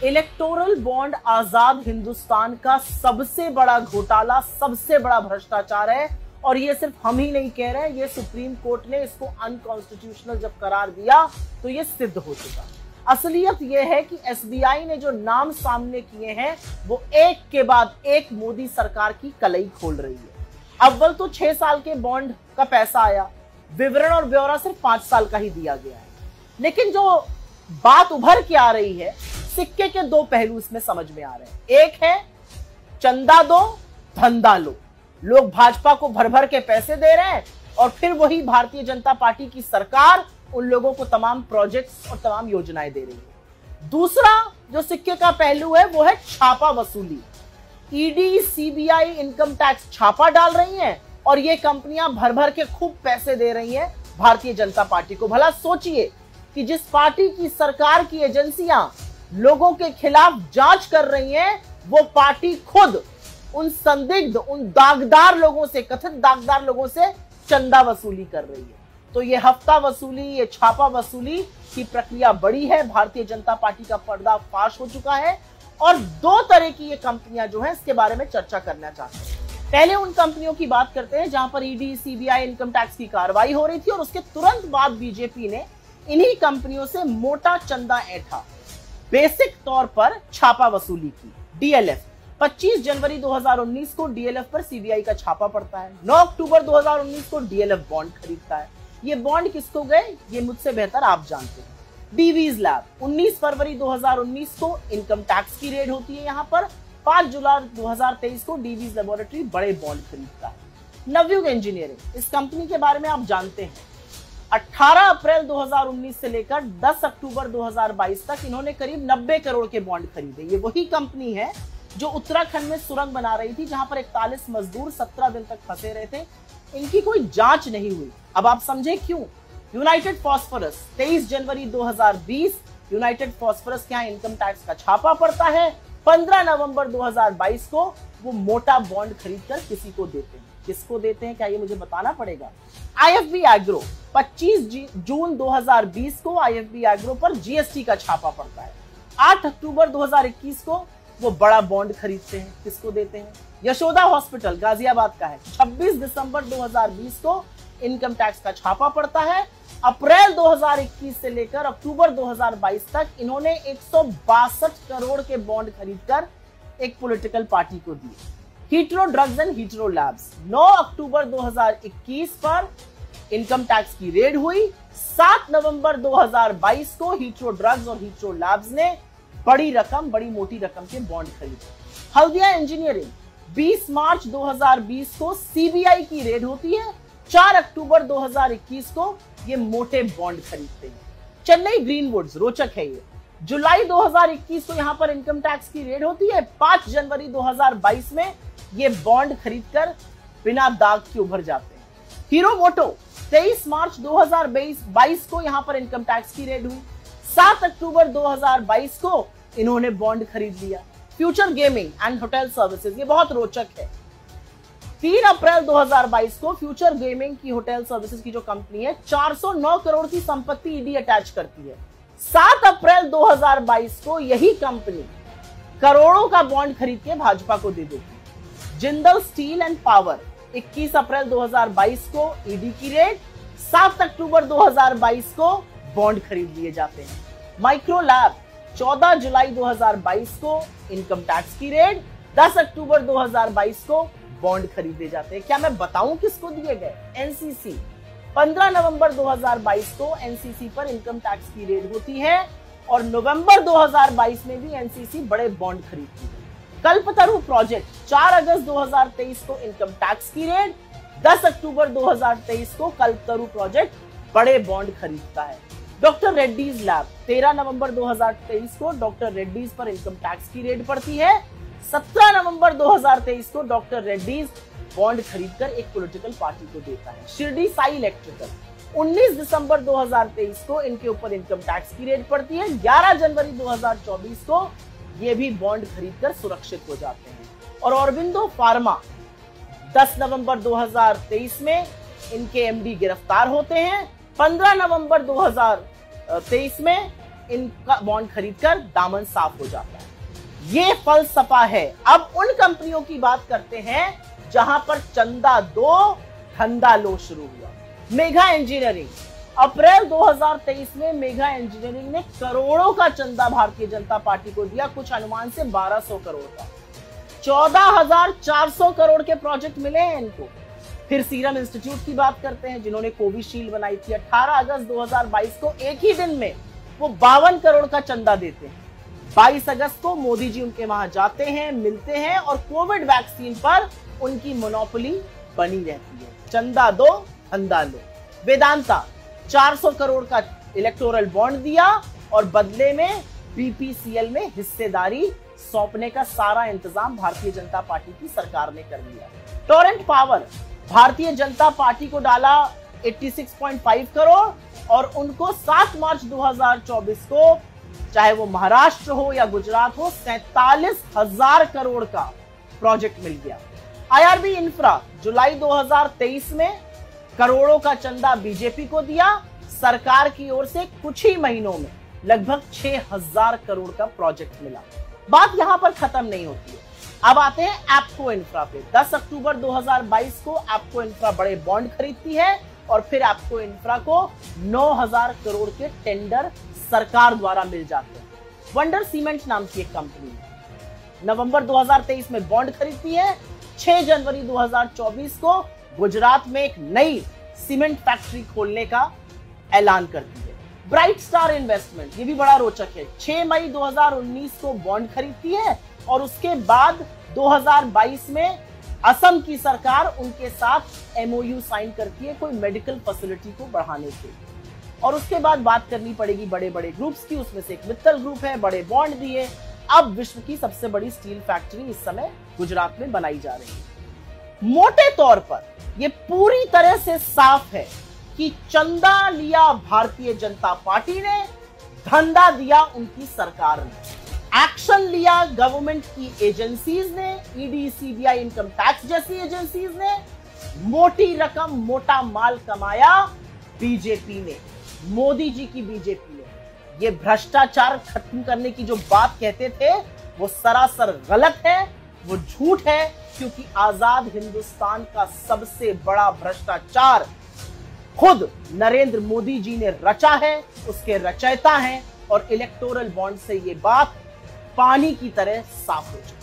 Electoral bond आजाद हिंदुस्तान का सबसे बड़ा घोटाला, सबसे बड़ा भ्रष्टाचार है। और ये सिर्फ हम ही नहीं कह रहे हैं, ये सुप्रीम कोर्ट ने इसको अनकॉन्स्टिट्यूशनल जब करार दिया तो ये सिद्ध हो चुका। असलियत ये है कि एसबीआई ने जो नाम सामने किए हैं वो एक के बाद एक मोदी सरकार की कलई खोल रही है। अव्वल तो 6 साल के बॉन्ड का पैसा आया, विवरण और ब्यौरा सिर्फ 5 साल का ही दिया गया है। लेकिन जो बात उभर के आ रही है, सिक्के के 2 पहलू इसमें समझ में आ रहे हैं। एक है चंदा दो धंधा लो, लोग भाजपा को भर भर के पैसे दे रहे हैं और फिर वही भारतीय जनता पार्टी की सरकार उन लोगों को तमाम प्रोजेक्ट्स और तमाम योजनाएं दे रही है। दूसरा जो सिक्के का पहलू है वो है छापा वसूली। ईडी, सीबीआई, इनकम टैक्स छापा डाल रही हैं और ये कंपनियां भर भर के खूब पैसे दे रही हैं भारतीय जनता पार्टी को। भला सोचिए कि जिस पार्टी की सरकार की एजेंसियां लोगों के खिलाफ जांच कर रही हैं, वो पार्टी खुद उन संदिग्ध, उन दागदार लोगों से, कथित दागदार लोगों से चंदा वसूली कर रही है। तो ये हफ्ता वसूली, ये छापा वसूली की प्रक्रिया बड़ी है। भारतीय जनता पार्टी का पर्दाफाश हो चुका है और 2 तरह की ये कंपनियां जो हैं इसके बारे में चर्चा करना चाहते हैं। पहले उन कंपनियों की बात करते हैं जहां पर ईडी, सीबीआई, इनकम टैक्स की कार्रवाई हो रही थी और उसके तुरंत बाद बीजेपी ने इन्हीं कंपनियों से मोटा चंदा ऐंठा, बेसिक तौर पर छापा वसूली की। डीएलएफ 25 जनवरी 2019 को डीएलएफ पर सीबीआई का छापा पड़ता है। 9 अक्टूबर 2019 को डीएलएफ बॉन्ड खरीदता है। ये बॉन्ड किसको गए, ये मुझसे बेहतर आप जानते हैं। डीवीज लैब 19 फरवरी 2019 को इनकम टैक्स की रेड होती है। यहाँ पर 5 जुलाई 2023 को डीवीज लेबोरेटरी बड़े बॉन्ड खरीदता है। नवयुग इंजीनियरिंग, इस कंपनी के बारे में आप जानते हैं। 18 अप्रैल 2019 से लेकर 10 अक्टूबर 2022 तक इन्होंने करीब 90 करोड़ के बॉन्ड खरीदे। ये वही कंपनी है जो उत्तराखंड में सुरंग बना रही थी, जहां पर 41 मजदूर 17 दिन तक फंसे रहे थे। इनकी कोई जांच नहीं हुई। अब आप समझे क्यों। यूनाइटेड फॉस्फोरस 23 जनवरी 2020 यूनाइटेड फॉस्फोरस के यहाँ इनकम टैक्स का छापा पड़ता है। 15 नवंबर 2022 को वो मोटा बॉन्ड खरीदकर किसी को देते हैं। किसको देते हैं क्या ये मुझे बताना पड़ेगा। आईएफबी एग्रो 25 जून 2020 को आईएफबी एग्रो पर जीएसटी का छापा पड़ता है। 8 अक्टूबर 2021 को वो बड़ा बॉन्ड खरीदते हैं। किसको देते हैं। यशोदा हॉस्पिटल गाजियाबाद का है। 26 दिसंबर 2020 को इनकम टैक्स का छापा पड़ता है। अप्रैल 2021 से लेकर अक्टूबर 2022 तक इन्होंने 162 करोड़ के बॉन्ड खरीदकर एक पॉलिटिकल पार्टी को दिए। Hetero drugs and hetero labs 9 अक्टूबर 2021 पर इनकम टैक्स की रेड हुई। 7 नवंबर 2022 को हीट्रो ड्रग्स और हीट्रो लैब्स ने बड़ी रकम, बड़ी मोटी रकम के बॉन्ड खरीदे। हल्दिया इंजीनियरिंग 20 मार्च 2020 को सीबीआई की रेड होती है। 4 अक्टूबर 2021 को ये मोटे बॉन्ड खरीदते हैं। चेन्नई ग्रीनवुड्स, रोचक है ये, जुलाई 2021 को यहां पर इनकम टैक्स की रेड होती है। 5 जनवरी 2022 में ये बॉन्ड खरीदकर बिना दाग के उभर जाते हैं। हीरो मोटो 23 मार्च 2022 को यहां पर इनकम टैक्स की रेड हुई। 7 अक्टूबर 2022 को इन्होंने बॉन्ड खरीद लिया। Future gaming and hotel services, ये बहुत रोचक है। 3 अप्रैल 2022 को फ्यूचर गेमिंग की होटल सर्विसेज की जो कंपनी है 409 करोड़ की संपत्ति ईडी अटैच करती है। 7 अप्रैल 2022 को यही कंपनी करोड़ों का बॉन्ड खरीद के भाजपा को दे देती है। जिंदल स्टील एंड पावर 21 अप्रैल 2022 को ईडी की रेड। 7 अक्टूबर 2022 को बॉन्ड खरीद लिए जाते हैं। माइक्रो लैब 14 जुलाई 2022 को इनकम टैक्स की रेड। 10 अक्टूबर 2022 को बॉन्ड खरीदे जाते हैं। क्या मैं बताऊं किसको दिए गए। एनसीसी 15 नवंबर 2022 को एनसीसी पर इनकम टैक्स की रेड होती है और नवंबर 2022 में भी एनसीसी बड़े बॉन्ड खरीदती है। कल्पतरु प्रोजेक्ट 4 अगस्त 2023 को इनकम टैक्स की रेड। 10 अक्टूबर 2023 को कल्पतरु प्रोजेक्ट बड़े बॉन्ड खरीदता है। डॉक्टर रेड्डीज लैब 13 नवंबर 2023 को डॉक्टर रेड्डीज पर इनकम टैक्स की रेड पड़ती है। 17 नवंबर 2023 को डॉक्टर रेड्डीज बॉन्ड खरीदकर एक पॉलिटिकल पार्टी को देता है। शिरडी साई इलेक्ट्रिकल 19 दिसंबर 2023 को इनके ऊपर इनकम टैक्स की रेड पड़ती है। 11 जनवरी 2024 को ये भी बॉन्ड खरीदकर सुरक्षित हो जाते हैं। और ऑरबिंदो फार्मा 10 नवंबर 2023 में इनके एमडी गिरफ्तार होते हैं। 15 नवंबर 2023 में इनका बॉन्ड खरीदकर दामन साफ हो जाता है। ये फलसफा है। अब उन कंपनियों की बात करते हैं जहां पर चंदा दो धंधा लो शुरू हुआ। मेगा इंजीनियरिंग, अप्रैल 2023 में मेगा इंजीनियरिंग ने करोड़ों का चंदा भारतीय जनता पार्टी को दिया, कुछ अनुमान से 1200 करोड़ का। 14,400 करोड़ के प्रोजेक्ट मिले हैं इनको। फिर सीरम इंस्टीट्यूट की बात करते हैं जिन्होंने कोविशील्ड बनाई थी। 18 अगस्त 2022 को एक ही दिन में वो 52 करोड़ का चंदा देते हैं। 22 अगस्त को मोदी जी उनके वहां जाते हैं, मिलते हैं और कोविड वैक्सीन पर उनकी मोनोपोली बनी रहती है। चंदा दो धंधा लो। वेदांता 400 करोड़ का इलेक्टोरल बॉन्ड दिया और बदले में बीपीसीएल में हिस्सेदारी सौंपने का सारा इंतजाम भारतीय जनता पार्टी की सरकार ने कर लिया। Torrent power, Bharatiya Janata party को डाला 86.5 करोड़ और उनको 7 मार्च 2024 को, चाहे वो महाराष्ट्र हो या गुजरात हो, 47,000 करोड़ का प्रोजेक्ट मिल गया। आईआरबी इंफ्रा, जुलाई 2023 में करोड़ों का चंदा बीजेपी को दिया। सरकार की ओर से कुछ ही महीनों में लगभग 6,000 करोड़ का प्रोजेक्ट मिला। बात यहां पर खत्म नहीं होती है। अब आते हैं एप्को इंफ्रा पे। 10 अक्टूबर 2022 को एप्को इंफ्रा बड़े बॉन्ड खरीदती है और फिर एप्को इंफ्रा को 9,000 करोड़ के टेंडर सरकार द्वारा मिल जाते हैं। वंडर सीमेंट नाम की एक कंपनी है, नवंबर 2023 में बॉन्ड खरीदती है। 6 जनवरी 2024 को गुजरात में एक नई सीमेंट फैक्ट्री खोलने का ऐलान करती है। ब्राइट स्टार इन्वेस्टमेंट, ये भी बड़ा रोचक है। 6 मई 2019 को बॉन्ड खरीदती है और उसके बाद 2022 में असम की सरकार उनके साथ एमओयू साइन करती है कोई मेडिकल फैसिलिटी को बढ़ाने के। और उसके बाद बात करनी पड़ेगी बड़े बड़े ग्रुप्स की, उसमें से एक मित्तल ग्रुप है, बड़े बॉन्ड दिए। अब विश्व की सबसे बड़ी स्टील फैक्ट्री इस समय गुजरात में बनाई जा रही है। मोटे तौर पर यह पूरी तरह से साफ है कि चंदा लिया भारतीय जनता पार्टी ने, धंधा दिया उनकी सरकार ने। एक्शन लिया गवर्नमेंट की एजेंसीज ने, ईडी, सीबीआई, इनकम टैक्स जैसी एजेंसीज ने। मोटी रकम, मोटा माल कमाया बीजेपी ने, मोदी जी की बीजेपी ने। ये भ्रष्टाचार खत्म करने की जो बात कहते थे वो सरासर गलत है, वो झूठ है, क्योंकि आजाद हिंदुस्तान का सबसे बड़ा भ्रष्टाचार खुद नरेंद्र मोदी जी ने रचा है, उसके रचयिता हैं। और इलेक्टोरल बॉन्ड से ये बात पानी की तरह साफ हो चुकी है।